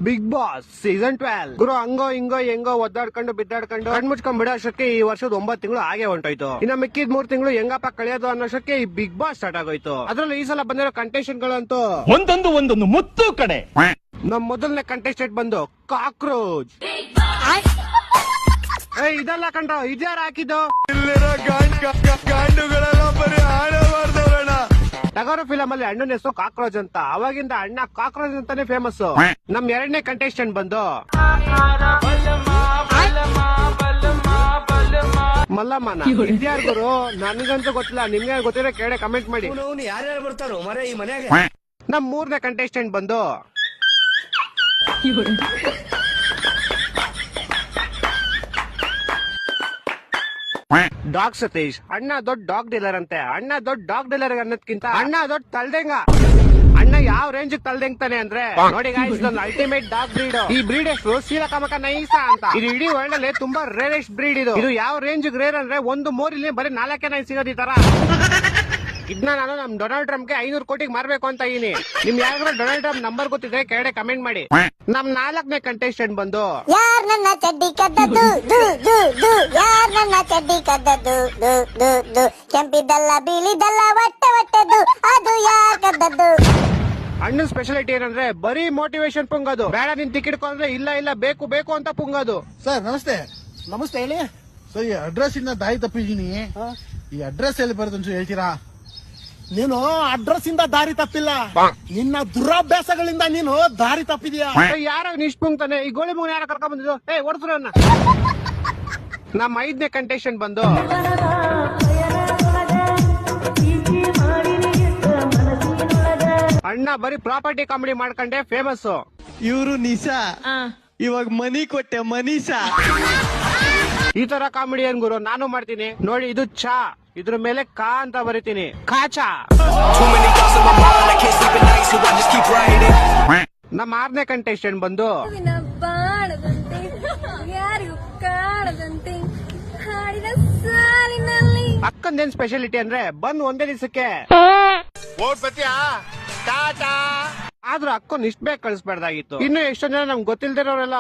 Big boss season 12 ಗುರು ಹಂಗೋ ಹಿಂಗೋ ಹೆಂಗೋ ಒದ್ದಾಡ್ಕೊಂಡು ಬಿದ್ದಾಡ್ಕೊಂಡು ಕಣ್ಮುಚ್ಕೊಂಡ್ ಬಿಡೋಷ್ಟಕ್ಕೆ ಈ ವರ್ಷದ 9 ತಿಂಗಳು ಹಾಗೆ ಹೊಂಟೋಯ್ತು. ಇನ್ನ ಮಿಕ್ಕಿದ 3 ತಿಂಗಳು ಹೆಂಗಪ್ಪ ಕಳೆಯೋದು ಅನ್ನೋಷ್ಟಕ್ಕೆ ಈ ಬಿಗ್ ಬಾಸ್ ಸ್ಟಾರ್ಟ್ ಆಗೋಯ್ತು. ಅದ್ರಲ್ಲಿ ಈ ಸಲ ಬಂದಿರೋ ಕಂಟೆಸ್ಟೆಂಟ್ ಗಳಂತೂ ಒಂದೊಂದು ಮುತ್ತು ಕಡೆ. ನಮ್ ಮೊದಲನೇ ಕಂಟೆಸ್ಟೆಂಟ್ ಬಂದು ಕಾಕ್ರೋಚ್. ಇದೆಲ್ಲ ಕಂಡ ಇದ್ಯಾರು ಹಾಕಿದ್ದು ಟಗರು ಫಿಲಂ ಅಲ್ಲಿ ಅಣ್ಣನ ಹೆಸರು ಕಾಕ್ರೋಚ್ ಅಂತ. ಅವಾಗಿಂದ ಅಣ್ಣ ಕಾಕ್ರೋಚ್ ಅಂತಾನೆ ಫೇಮಸ್. ನಮ್ ಎರಡನೇ ಕಂಟೆಸ್ಟೆಂಟ್ ಬಂದು ಮಲ್ಲಮ್ಮನ. ಇದ್ಯಾರು ಗುರು ನನಗಂತೂ ಗೊತ್ತಿಲ್ಲ, ನಿಮ್ಗೆ ಗೊತ್ತಿರೋ ಕೇಳಿ ಕಮೆಂಟ್ ಮಾಡಿ. ಯಾರ್ಯಾರು ಬರ್ತಾರೋ ಮರ ಈ ಮನ್ಯಾಗ. ನಮ್ ಮೂರನೇ ಕಂಟೆಸ್ಟೆಂಟ್ ಬಂದು ಡಾಗ್ ಸತೀಶ್. ಅಣ್ಣ ದೊಡ್ಡ ಡಾಗ್ ಡೀಲರ್ ಅಂತೆ. ಅಣ್ಣ ದೊಡ್ಡ ಡಾಗ್ ಡೀಲರ್ ಅನ್ನೋದ್ಕಿಂತ ಅಣ್ಣ ದೊಡ್ಡ ತಲ್ದೆಂಗ. ಅಣ್ಣ ಯಾವ ರೇಂಜ್ ತಲ್ದೆಂಗ್ತಾನೆ ಅಂದ್ರೆ ನೋಡಿ ಗಾಯ್ಸ್, ಅಲ್ಟಿಮೇಟ್ ಡಾಗ್ ಬ್ರೀಡ್. ಈ ಬ್ರೀಡ್ ಹೆಸರು ಸೀಲಕಮಕ ನೈಸಾ ಅಂತ. ಇದು ಇಡೀ ವರ್ಲ್ಡ್ ಅಲ್ಲಿ ತುಂಬಾ ರೇರೆಸ್ಟ್ ಬ್ರೀಡ್. ಇದು ಯಾವ ರೇಂಜ್ ರೇರ್ ಅಂದ್ರೆ ಒಂದು ಮೋರಿಲಿ ಬರೀ 4 ನಾಯಿ ಸಿಗೋದು ಈ ತರ. ಇದನ್ನ ನಾನು ನಮ್ ಡೊನಾಲ್ಡ್ ಟ್ರಂಪ್ ಗೆ 500 ಕೋಟಿಗೆ ಮಾರ್ಬೇಕು ಅಂತ ಇದೀನಿ. ನಿಮ್ ಯಾರು ಡೊನಾಲ್ಡ್ ಟ್ರಂಪ್ ನಂಬರ್ ಗೊತ್ತಿದ್ರೆ ಕೆಳಗಡೆ ಕಮೆಂಟ್ ಮಾಡಿ. ನಮ್ 4ನೇ ಕಂಟೆಸ್ಟೆಂಟ್ ಬಂದು ಯಾರ್ ನನ್ನ ಚಡ್ಡಿ ಕದ್ದದ್ದು ದು ದು ದು, ಯಾರ್ ನನ್ನ ಚಡ್ಡಿ ಕದ್ದದ್ದು ದು ದು ದು, ಕೆಂಪಿದ್ದಲ್ಲ ಬಿಳಿದಲ್ಲ ಹೊಟ್ಟೆ ಹೊಟ್ಟೆದ್ದು, ಅದು ಯಾರ್ ಕದ್ದದ್ದು. ಅಣ್ಣನ ಸ್ಪೆಷಾಲಿಟಿ ಏನಂದ್ರೆ ಬರೀ ಮೋಟಿವೇಶನ್ ಪುಂಗೋದು. ಬೇಡ ನಿನ್ ಟಿಕೆಟ್ ಕೊಂಡ್ರೆ ಇಲ್ಲ ಇಲ್ಲ ಬೇಕು ಬೇಕು ಅಂತ ಪುಂಗೋದು. ಸರ್ ನಮಸ್ತೆ. ನಮಸ್ತೆ, ಹೇಳಿ. ಸೊ ಈ ಅಡ್ರೆಸ್ ಇಂದ ದಾರಿ ತಪ್ಪಿದೀನಿ. ಈ ಅಡ್ರೆಸ್ ಎಲ್ಲಿ ಬರುತ್ತೆ ಅಂತ ಹೇಳ್ತೀರಾ? ನೀನು ಅಡ್ರೆಸ್ ಇಂದ ದಾರಿ ತಪ್ಪಿಲ್ಲ, ನಿನ್ನ ದುರಾಭ್ಯಾಸಗಳಿಂದ ನೀನು ದಾರಿ ತಪ್ಪಿದೀಯಾ. ಯಾರೋ ಇಷ್ಟ ಪುಂಗ್ತಾನೆ. ಈ ಗೋಳಿ ಮುಗ ಯಾರ ಕರ್ಕೊಂಡ್ ಬಂದಿದ್ದು? ಹೊಡ್ಸ್ರು. ನಮ್ಮ 5ನೇ ಕಂಟೆಸ್ಟೆಂಟ್ ಬಂದು ಅಣ್ಣ ಬರೀ ಪ್ರಾಪರ್ಟಿ ಕಾಮಿಡಿ ಮಾಡ್ಕೊಂಡೆ ಫೇಮಸ್. ಇವರು ನಿಶಾ, ಇವಾಗ ಮನಿ ಕೊಟ್ಟೆ ಮನೀಷಾ. ಈ ತರ ಕಾಮಿಡಿ ಏನ್ ಗುರು ನಾನು ಮಾಡ್ತೀನಿ ನೋಡಿ. ಇದು ಚಾ, ಇದ್ರ ಮೇಲೆ ಕಾ ಅಂತ ಬರಿತೀನಿ, ಕಾಚಾ. ನಮ್ಮ 6ನೇ ಕಂಟೆಸ್ಟೆಂಟ್ ಬಂದು ಬಾಣದಂತೆ ಯಾರಿಗೂ ಕಾಣದಂತೆ ಹಾಡಿದ ಸಾಲಿನಲ್ಲಿ. ಅಕ್ಕಂದೇನ್ ಸ್ಪೆಷಾಲಿಟಿ ಅಂದ್ರೆ ಬಂದ್ ಒಂದೇ ದಿವಸಕ್ಕೆ ಆದ್ರೂ ಅಕ್ಕನ್ ಇಷ್ಟ ಬೇಗ ಕಳಿಸ್ಬಾರ್ದಾಗಿತ್ತು. ಇನ್ನು ಎಷ್ಟೊಂದ್ ಜನ ನಮ್ಗೆ ಗೊತ್ತಿಲ್ದಿರೋರೆಲ್ಲ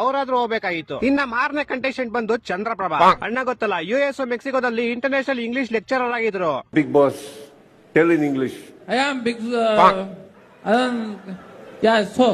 ಅವ್ರಾದ್ರೂ ಹೋಗ್ಬೇಕಾಗಿತ್ತು. ಇನ್ನ 6ನೇ ಕಂಟೆಸ್ಟೆಂಟ್ ಬಂದು ಚಂದ್ರಪ್ರಭಾ. ಅಣ್ಣ ಗೊತ್ತಲ್ಲ, US ಮೆಕ್ಸಿಕೋದಲ್ಲಿ ಇಂಟರ್ನ್ಯಾಷನಲ್ ಇಂಗ್ಲಿಷ್ ಲೆಕ್ಚರರ್ ಆಗಿದ್ರು. Big boss, tell in English. I am big. Yeah, so.